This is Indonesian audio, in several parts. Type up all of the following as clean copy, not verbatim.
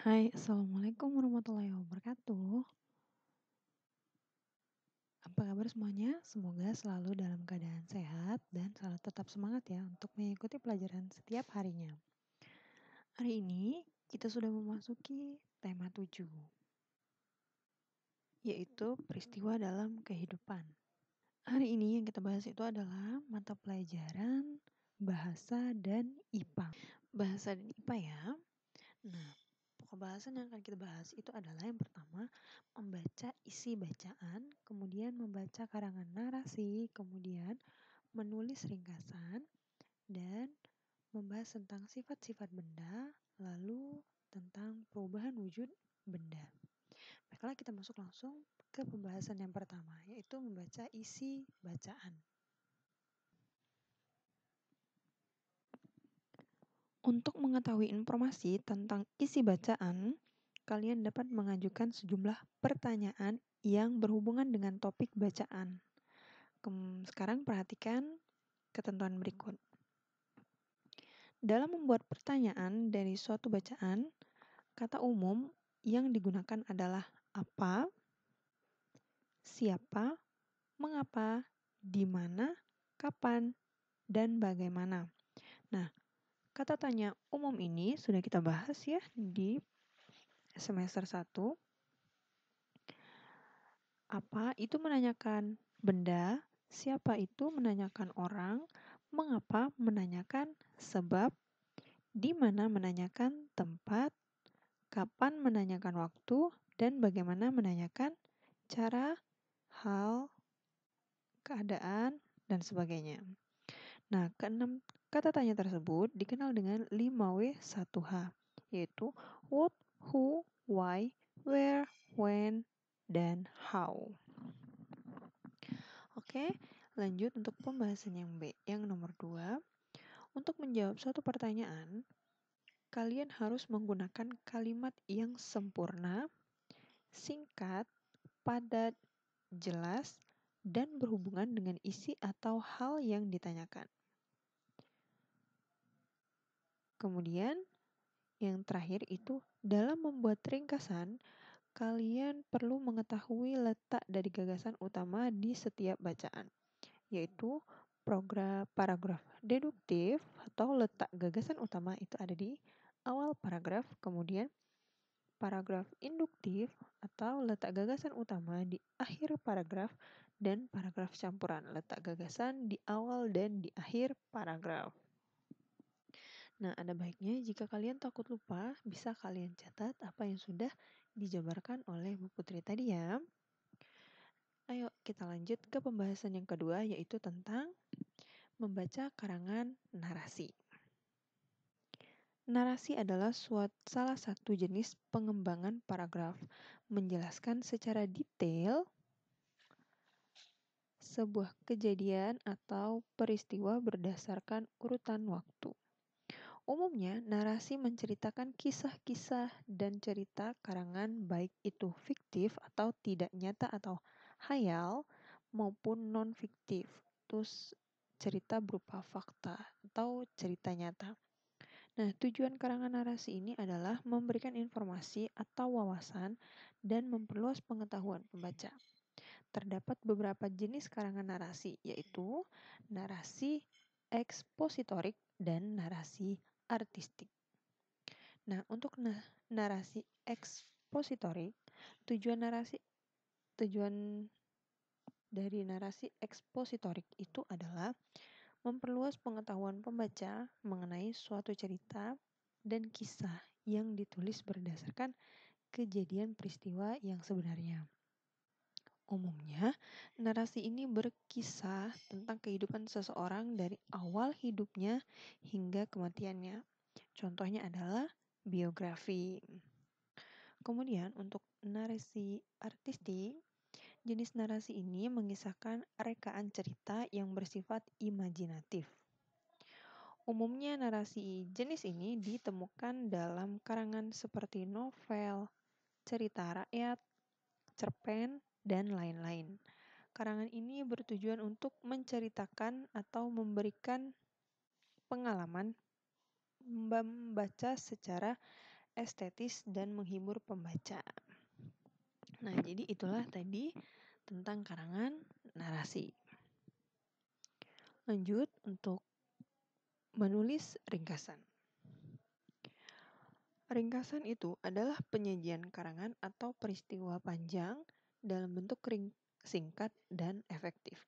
Hai, Assalamualaikum warahmatullahi wabarakatuh. Apa kabar semuanya? Semoga selalu dalam keadaan sehat dan selalu tetap semangat ya untuk mengikuti pelajaran setiap harinya. Hari ini kita sudah memasuki tema 7, yaitu peristiwa dalam kehidupan. Hari ini yang kita bahas itu adalah mata pelajaran bahasa dan IPA. Bahasa dan IPA ya. Nah, pokok bahasan yang akan kita bahas itu adalah yang pertama, membaca isi bacaan, kemudian membaca karangan narasi, kemudian menulis ringkasan, dan membahas tentang sifat-sifat benda, lalu tentang perubahan wujud benda. Baiklah, kita masuk langsung ke pembahasan yang pertama, yaitu membaca isi bacaan. Untuk mengetahui informasi tentang isi bacaan, kalian dapat mengajukan sejumlah pertanyaan yang berhubungan dengan topik bacaan. Sekarang perhatikan ketentuan berikut. Dalam membuat pertanyaan dari suatu bacaan, kata umum yang digunakan adalah apa, siapa, mengapa, di mana, kapan, dan bagaimana. Nah, kata tanya umum ini sudah kita bahas ya di semester 1. Apa itu menanyakan benda, siapa itu menanyakan orang, mengapa menanyakan sebab, di mana menanyakan tempat, kapan menanyakan waktu, dan bagaimana menanyakan cara, hal, keadaan, dan sebagainya. Nah, keenam kata tanya tersebut dikenal dengan 5W1H, yaitu what, who, why, where, when, dan how. Oke, lanjut untuk pembahasan yang B, yang nomor 2. Untuk menjawab suatu pertanyaan, kalian harus menggunakan kalimat yang sempurna, singkat, padat, jelas, dan berhubungan dengan isi atau hal yang ditanyakan. Kemudian, yang terakhir itu dalam membuat ringkasan, kalian perlu mengetahui letak dari gagasan utama di setiap bacaan, yaitu paragraf deduktif atau letak gagasan utama itu ada di awal paragraf, kemudian paragraf induktif atau letak gagasan utama di akhir paragraf, dan paragraf campuran letak gagasan di awal dan di akhir paragraf. Nah, ada baiknya jika kalian takut lupa, bisa kalian catat apa yang sudah dijabarkan oleh Bu Putri tadi ya. Ayo kita lanjut ke pembahasan yang kedua, yaitu tentang membaca karangan narasi. Narasi adalah salah satu jenis pengembangan paragraf, menjelaskan secara detail sebuah kejadian atau peristiwa berdasarkan urutan waktu. Umumnya, narasi menceritakan kisah-kisah dan cerita karangan baik itu fiktif atau tidak nyata atau hayal maupun non-fiktif. Terus cerita berupa fakta atau cerita nyata. Nah, tujuan karangan narasi ini adalah memberikan informasi atau wawasan dan memperluas pengetahuan pembaca. Terdapat beberapa jenis karangan narasi, yaitu narasi ekspositorik dan narasi artistik. Nah, untuk narasi ekspositorik, tujuan dari narasi ekspositorik itu adalah memperluas pengetahuan pembaca mengenai suatu cerita dan kisah yang ditulis berdasarkan kejadian peristiwa yang sebenarnya. Umumnya, narasi ini berkisah tentang kehidupan seseorang dari awal hidupnya hingga kematiannya. Contohnya adalah biografi. Kemudian untuk narasi artistik, jenis narasi ini mengisahkan rekaan cerita yang bersifat imajinatif. Umumnya narasi jenis ini ditemukan dalam karangan seperti novel, cerita rakyat, cerpen, dan lain-lain. Karangan ini bertujuan untuk menceritakan atau memberikan pengalaman membaca secara estetis dan menghibur pembaca. Nah, jadi itulah tadi tentang karangan narasi. Lanjut untuk menulis ringkasan. Ringkasan itu adalah penyajian karangan atau peristiwa panjang dalam bentuk singkat dan efektif.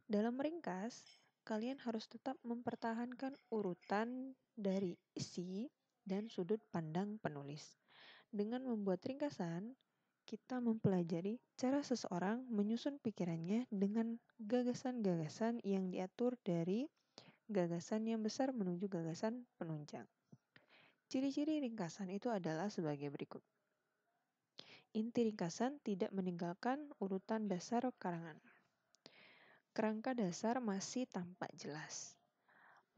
Dalam meringkas, kalian harus tetap mempertahankan urutan dari isi dan sudut pandang penulis. Dengan membuat ringkasan, kita mempelajari cara seseorang menyusun pikirannya dengan gagasan-gagasan yang diatur dari gagasan yang besar menuju gagasan penunjang. Ciri-ciri ringkasan itu adalah sebagai berikut. Inti ringkasan tidak meninggalkan urutan dasar karangan. Kerangka dasar masih tampak jelas.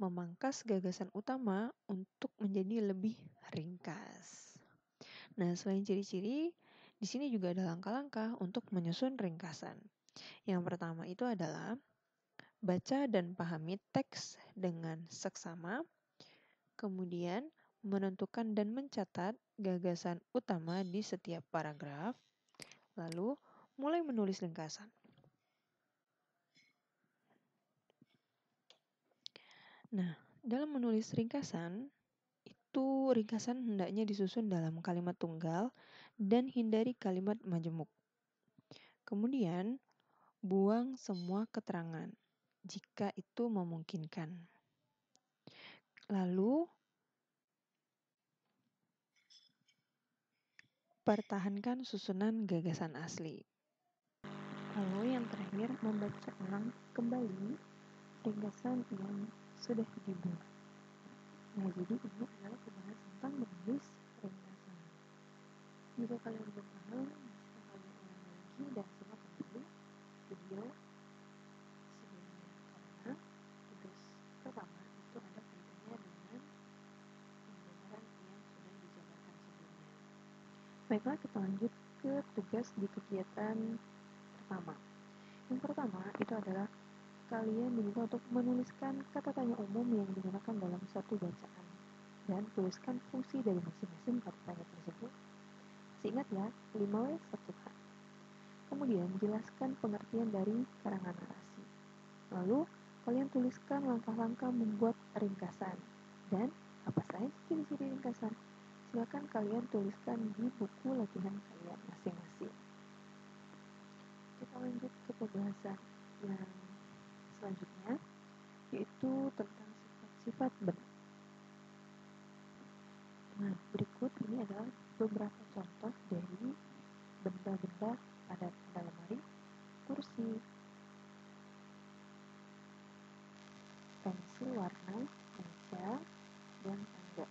Memangkas gagasan utama untuk menjadi lebih ringkas. Nah, selain ciri-ciri, di sini juga ada langkah-langkah untuk menyusun ringkasan. Yang pertama itu adalah baca dan pahami teks dengan seksama, kemudian menentukan dan mencatat gagasan utama di setiap paragraf, lalu mulai menulis ringkasan. Nah, dalam menulis ringkasan, itu ringkasan hendaknya disusun dalam kalimat tunggal dan hindari kalimat majemuk. Kemudian, buang semua keterangan jika itu memungkinkan. Lalu, pertahankan susunan gagasan asli. Lalu yang terakhir, membaca ulang kembali ringkasan yang sudah dibuat. Nah, jadi ini adalah pembahasan tentang menulis ringkasan. Jika kalian belum paham, bisa kalian ulangi lagi dan simak kembali video sebelumnya. Karena tugas pertama itu ada kaitannya dengan pembelajaran yang sudah dijabarkan sebelumnya. Baiklah, kita lanjut ke tugas di kegiatan pertama. Yang pertama itu adalah kalian diminta untuk menuliskan kata tanya umum yang digunakan dalam satu bacaan dan tuliskan fungsi dari masing-masing kata tanya tersebut. Ingat ya, 5W 1H. Kemudian jelaskan pengertian dari karangan narasi. Lalu kalian tuliskan langkah-langkah membuat ringkasan dan apa saja ciri-ciri ringkasan. Silakan kalian tuliskan di buku latihan kalian masing-masing. Kita lanjut ke pembahasan yang selanjutnya, yaitu tentang sifat-sifat benda. Nah, berikut ini adalah beberapa contoh dari benda-benda pada lemari, kursi, pensil warna, meja, dan tangga.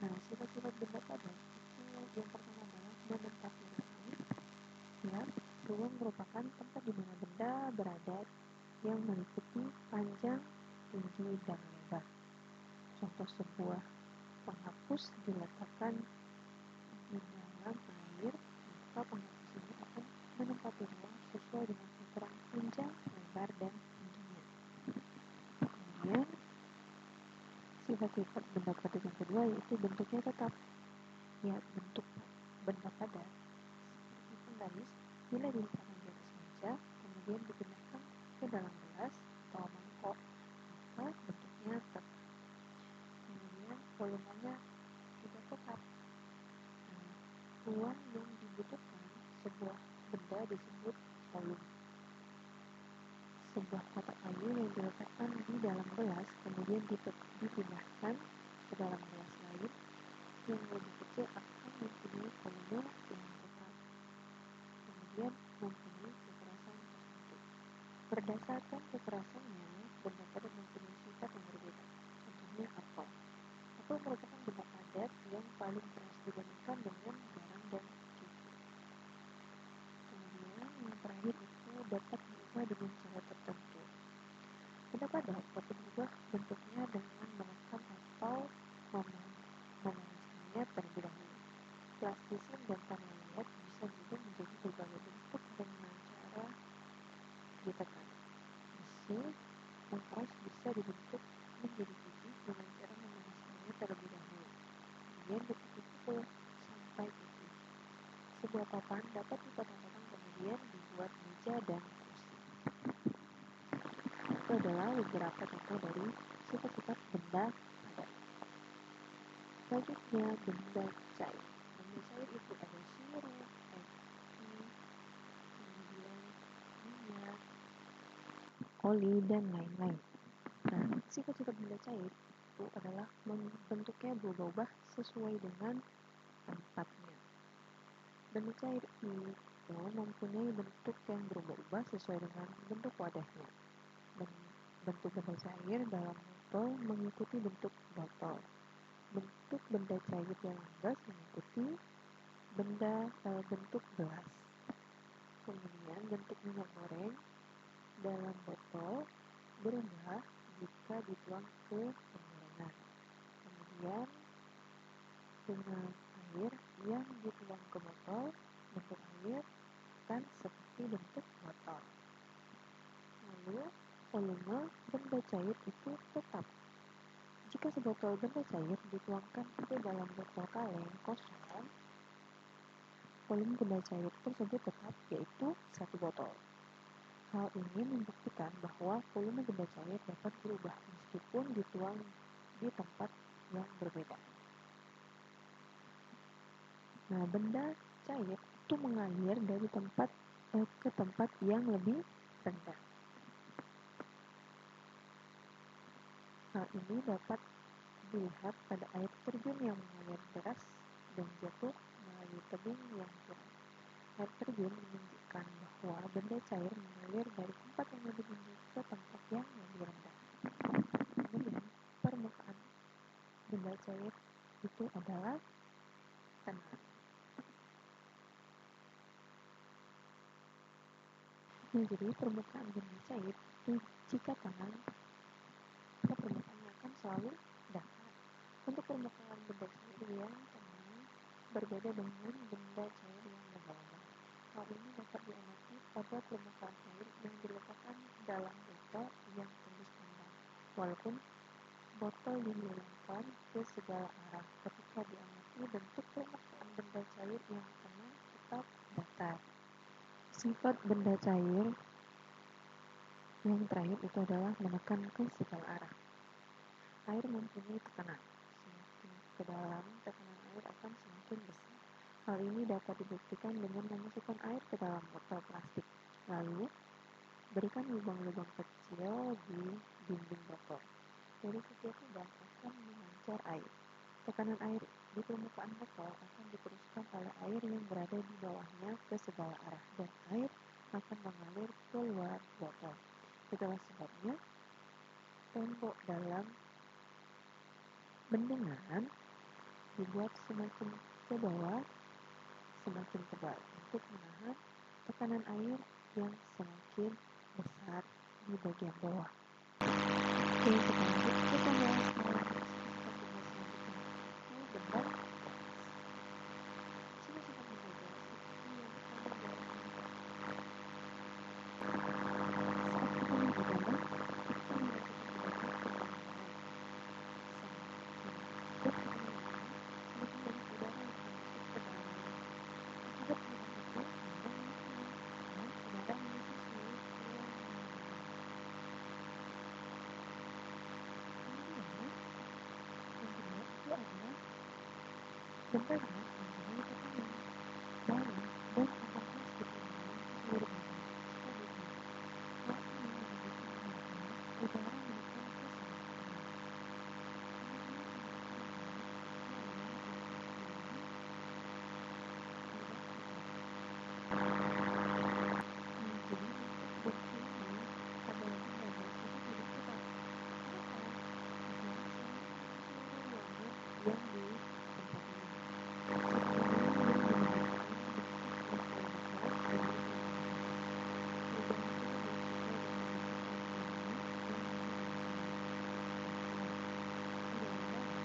Nah, sifat-sifat benda padat itu yang pertama adalah menempati ruang. Ya, ruang merupakan tempat di mana benda berada yang meliputi panjang, tinggi, dan lebar. Contoh sebuah penghapus diletakkan di dalam air, maka penghapus ini akan menempati ruang sesuai dengan ukuran panjang, lebar, dan tingginya. Kemudian, sifat-sifat benda padat yang kedua yaitu bentuknya tetap. Ya, bentuk benda padat seperti penggaris bila diletakkan di atas meja, kemudian dipindahkan ke dalam gelas atau mangkok, maka bentuknya tetap. Kemudian volumenya juga tetap. Nah, ruang yang dibutuhkan sebuah benda disebut volume. Sebuah kotak kayu yang diletakkan di dalam gelas kemudian dipindahkan ke dalam gelas lain yang lebih kecil akan mempunyai volume yang tetap, kemudian mempunyai kekerasan tertentu. Berdasarkan kekerasannya, benda padat mempunyai sifat yang berbeda. Contohnya apel. Apel merupakan benda padat yang paling keras dibandingkan dengan garam dan cuka. Kemudian yang terakhir itu dapat diubah dengan cara tertentu. Benda padat dapat diubah bentuknya dengan menekan atau memanaskannya terlebih dahulu. Plastisin dan tanah liat bisa diubah menjadi berbagai bentuk dengan cara ditekan. Besi yang keras bisa dibentuk menjadi putih dengan cara memanaskannya terlebih dahulu. Kemudian detik-detik lampu sampai titik. Sebuah papan dapat dipotong-potong kemudian dibuat meja dan kursi. Itu adalah beberapa contoh dari sifat-sifat benda padat. Selanjutnya, benda cair. Benda cair itu ada sirup, air putih, kemudian minyak, oli, dan lain-lain. Nah, sifat-sifat benda cair itu adalah bentuknya berubah-ubah sesuai dengan tempatnya. Benda cair itu mempunyai bentuk yang berubah-ubah sesuai dengan bentuk wadahnya. Bentuk benda cair dalam botol mengikuti bentuk botol. Bentuk benda cair dalam gelas mengikuti bentuk gelas. Kemudian bentuk minyak goreng dalam botol berubah jika dituang ke penggorengan. Kemudian dengan air yang dituang ke botol, bentuk air akan seperti bentuk botol. Lalu volume benda cair itu tetap. Jika sebotol benda cair dituangkan ke dalam botol kaleng kosong, volume benda cair tersebut tetap, yaitu 1 botol. Hal ini membuktikan bahwa volume benda cair dapat berubah meskipun dituang di tempat yang berbeda. Nah, benda cair itu mengalir dari tempat ke tempat yang lebih rendah. Hal ini dapat dilihat pada air terjun yang mengalir deras dan jatuh melalui tebing yang curam. Air terjun menunjukkan bahwa benda cair mengalir dari tempat yang lebih tinggi ke tempat yang lebih rendah. Kemudian, permukaan benda cair itu adalah tenang. Nah, jadi permukaan benda cair itu jika tenang, maka permukaannya akan selalu datar. Untuk permukaan benda cair yang tenang berbeda dengan benda cair yang bergelombang. Hal ini dapat diamati pada permukaan air yang diletakkan dalam botol yang tembus pandang. Walaupun botol dililangkan ke segala arah, ketika diamati bentuk permukaan benda cair yang tenang tetap datar. Sifat benda cair yang terakhir itu adalah menekan ke segala arah. Air mempunyai tekanan. Semakin ke dalam, tekanan air akan semakin besar. Hal ini dapat dibuktikan dengan memasukkan air ke dalam botol plastik. Lalu, berikan lubang-lubang kecil di dinding botol. Dari setiap lubang akan memancar air. Tekanan air di permukaan botol akan diteruskan oleh air yang berada di bawahnya ke segala arah, dan air akan mengalir keluar botol. Itulah sebabnya tembok dalam bendungan dibuat semakin ke bawah semakin tebal untuk menahan tekanan air yang semakin besar di bagian bawah. Oke, kita lanjut ke pembahasan benda gas. Sifat-sifat benda gas seperti yang tadi dalam saat kita menghirup, kita mendapatkan udara yang naik. Semakin cepat kita menghirup, semakin banyak udara yang akan masuk ke dalam. Akibat semacam itu, memang mungkin dan udara hanya sulit keluar dari hidung. Kemudian, yang kedua itu adalah benda gas mempunyai tekanan darah dan kantong plastik yang dalam ke seluruh badan. Selanjutnya, hal ini menyebabkan udara menekan ke semua organ. Kemudian yang ketiga itu adalah bentuk ini tidak tetap. Jadi bentuk dan ini pada benda gas itu tidak tetap. Kenapa? Karena seiring dengan seluruh ruangan yang ditempatinya. Kemudian yang menyebabkan bentuk dan volume gas jadi berubah-ubah. Perubahan tersebut sesuai dengan bentuk dan volume yang diproduksinya. Contoh, udara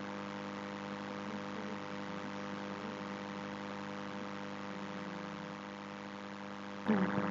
bentuk dan volume gas sesuai dengan bentuk dan volume. Nah,